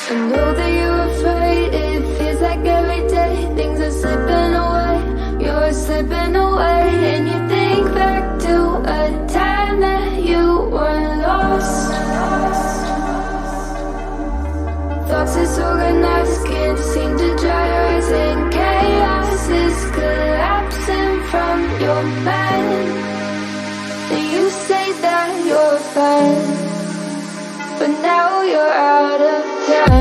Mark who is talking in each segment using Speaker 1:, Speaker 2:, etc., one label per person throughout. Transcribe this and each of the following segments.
Speaker 1: I know that you're afraid. It feels like every day things are slipping away. You're slipping away, and you think back to a time that you were lost. Thoughts disorganized, can't seem to dry your eyes, and chaos is collapsing from your mind. And you say that you're fine, but now you're out of time.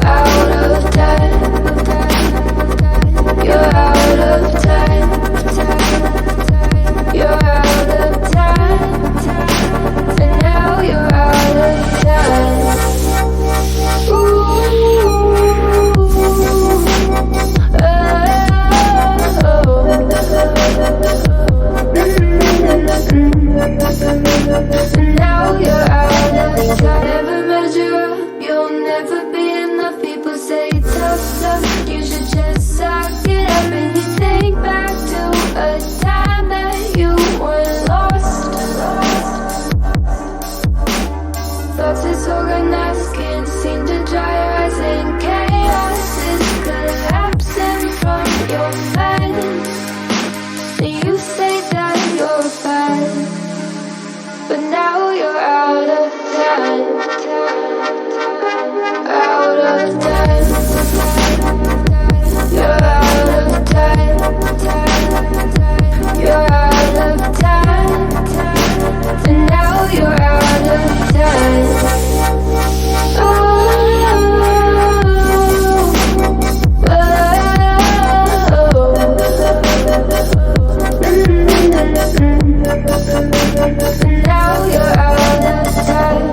Speaker 1: Out of time. You're out of time. You're out of time. And now you're out of time. Now you're out of time. Never measure up, you'll never be enough. People say tough stuff, you should just suck it up. And you think back to a time that you were lost. Thoughts disorganized, can't seem to dry your eyes, and chaos is collapsing from your mind. And you say that you're fine, but now you're out of time. Out of time. You're out of time. You're out of time. And now you're out of time. Now you're out of time.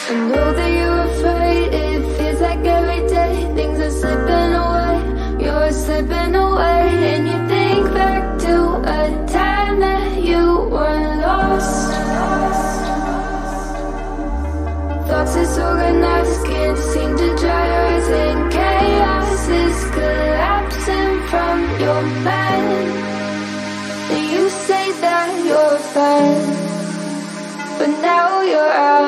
Speaker 1: I know that you're afraid. It feels like every day things are slipping away. You're slipping away, and you think back to a time that you were lost. Thoughts disorganized, can't seem to dry your eyes, and chaos is collapsing from your mind. And you say that you're fine, but now you're out.